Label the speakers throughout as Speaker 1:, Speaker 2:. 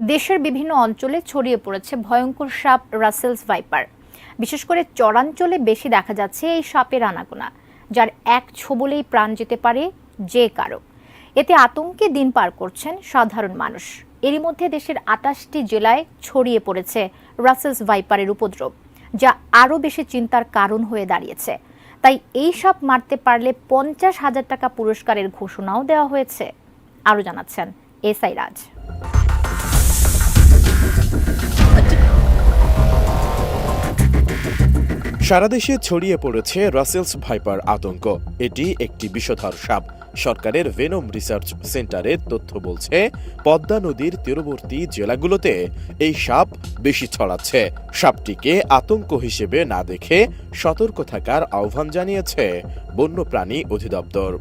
Speaker 1: দেশের বিভিন্ন অঞ্চলে ছড়িয়ে পড়েছে ভয়ঙ্কর সাপ রাসেলস ভাইপার। বিশেষ করে চরাঞ্চলে বেশি দেখা যাচ্ছে এই সাপের আনাগোনা, যার এক ছোবলেই প্রাণ যেতে পারে যে কারো। এতে আতঙ্কে দিন পার করছেন সাধারণ মানুষ। এরই মধ্যে দেশের ২৮টি জেলায় ছড়িয়ে পড়েছে রাসেলস ভাইপারের উপদ্রব, যা আরও বেশি চিন্তার কারণ হয়ে দাঁড়িয়েছে। তাই এই সাপ মারতে পারলে ৫০,০০০ টাকা পুরস্কারের ঘোষণাও দেওয়া হয়েছে। আরও জানাচ্ছেন এসআই রাজ।
Speaker 2: সারা দেশে ছড়িয়ে পড়েছে রাসেলস ভাইপার আতঙ্ক। এটি একটি বিষধর সাপ। সরকারের ভেনম রিসার্চ সেন্টারের তথ্য বলছে, পদ্মা নদীর তীরবর্তী জেলাগুলোতে এই সাপ বেশি ছড়াচ্ছে। সাপটিকে আতঙ্ক হিসেবে না দেখে সতর্ক থাকার আহ্বান জানিয়েছে বন্যপ্রাণী অধিদপ্তর।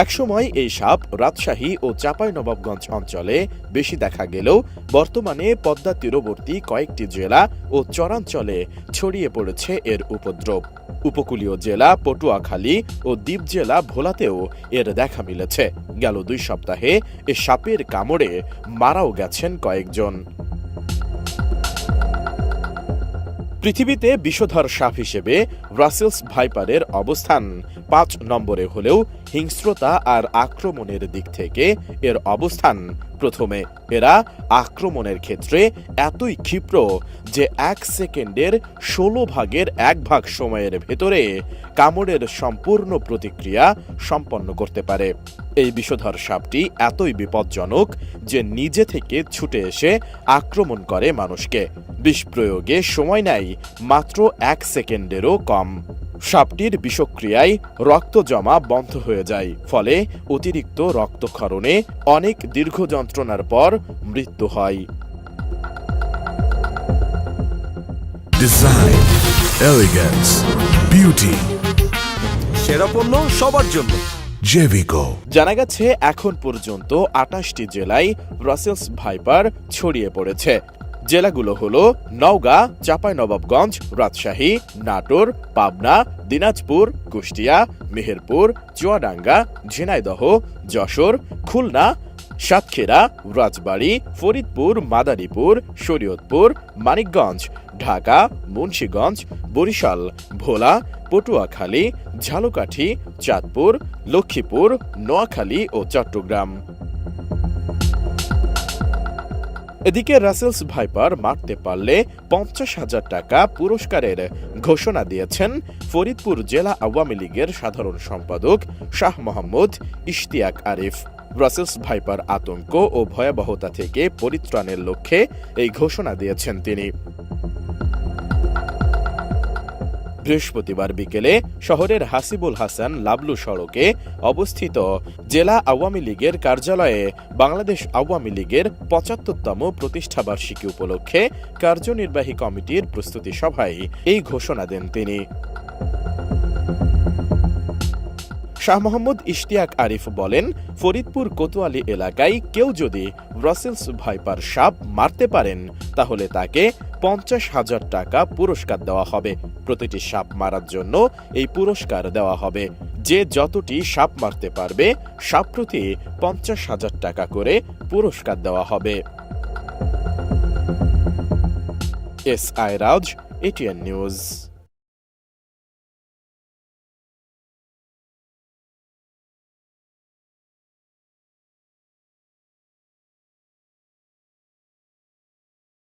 Speaker 2: একসময় এই সাপ রাজশাহী ও চাঁপাইনবাবগঞ্জ অঞ্চলে বেশি দেখা গেলেও বর্তমানে পদ্মা তীরবর্তী কয়েকটি জেলা ও চরাঞ্চলে ছড়িয়ে পড়েছে এর উপদ্রব। উপকূলীয় জেলা পটুয়াখালী ও দ্বীপ জেলা ভোলাতেও এর দেখা মিলেছে। গেল ২ সপ্তাহে এ সাপের কামড়ে মারাও গেছেন কয়েকজন। পৃথিবীতে বিষধর সাপ হিসেবে রাসেলস ভাইপারের অবস্থান ৫ নম্বরে হলেও হিংস্রতা আর আক্রমণের দিক থেকে এর অবস্থান প্রথমে। এরা আক্রমণের ক্ষেত্রে এতই ক্ষিপ্র যে ১ সেকেন্ডের ১৬ ভাগের ১ ভাগ সময়ের ভেতরে কামড়ের সম্পূর্ণ প্রতিক্রিয়া সম্পন্ন করতে পারে। এই বিষধর সাপটি এতই বিপজ্জনক যে নিজে থেকে ছুটে এসে আক্রমণ করে মানুষকে। বিষ প্রয়োগে সময় নেয় মাত্র ১ সেকেন্ডেরও কম। সাপটির বিষক্রিয়ায় রক্ত জমা বন্ধ হয়ে যায়, ফলে অতিরিক্ত রক্তক্ষরণে অনেক দীর্ঘ যন্ত্রণার পর মৃত্যু হয়।
Speaker 3: ডিজাইন, এলিগেন্স, বিউটি,
Speaker 4: সেরা পণ্য সবার জন্য
Speaker 3: জেভিকো।
Speaker 2: জানা গেছে এখন পর্যন্ত ২৮টি জেলায় রাসেলস ভাইপার ছড়িয়ে পড়েছে। জেলাগুলো হলো নওগাঁ, চাঁপাইনবাবগঞ্জ, রাজশাহী, নাটোর, পাবনা, দিনাজপুর, কুষ্টিয়া, মেহেরপুর, চুয়াডাঙ্গা, ঝিনাইদহ, যশোর, খুলনা, সাতক্ষীরা, রাজবাড়ী, ফরিদপুর, মাদারীপুর, শরীয়তপুর, মানিকগঞ্জ, ঢাকা, মুন্সিগঞ্জ, বরিশাল, ভোলা, পটুয়াখালী, ঝালকাঠি, চাঁদপুর, লক্ষ্মীপুর, নোয়াখালী ও চট্টগ্রাম। এদিকে রাসেলস ভাইপার মারতে পারলে ৫০,০০০ টাকা পুরস্কারের ঘোষণা দিয়েছেন ফরিদপুর জেলা আওয়ামী লীগের সাধারণ সম্পাদক শাহ মোহাম্মদ ইশতিয়াক আরিফ। রাসেলস ভাইপার আতঙ্ক ও ভয়াবহতা থেকে পরিত্রাণের লক্ষ্যে এই ঘোষণা দিয়েছেন তিনি। বৃহস্পতিবার বিকেলে শহরের হাসিবুল হাসান লাবলু সড়কে অবস্থিত জেলা আওয়ামী লীগের কার্যালয়ে বাংলাদেশ আওয়ামী লীগের ৭৫তম প্রতিষ্ঠাবার্ষিকী উপলক্ষে কার্যনির্বাহী কমিটির প্রস্তুতি সভায় এই ঘোষণা দেন তিনি। শাহ মোহাম্মদ ইশতিয়াক আরিফ বলেন, ফরিদপুর কোতোয়ালি এলাকায় কেউ যদি রাসেলস ভাইপার সাপ মারতে পারেন তাহলে তাকে ৫০,০০০ টাকা পুরস্কার দেওয়া হবে। প্রতিটি সাপ মারার জন্য এই পুরস্কার দেওয়া হবে। যে যতটি সাপ মারতে পারবে সাপ প্রতি ৫০,০০০ টাকা করে পুরস্কার দেওয়া হবে। এসআই রাজ, এটিএন নিউজ।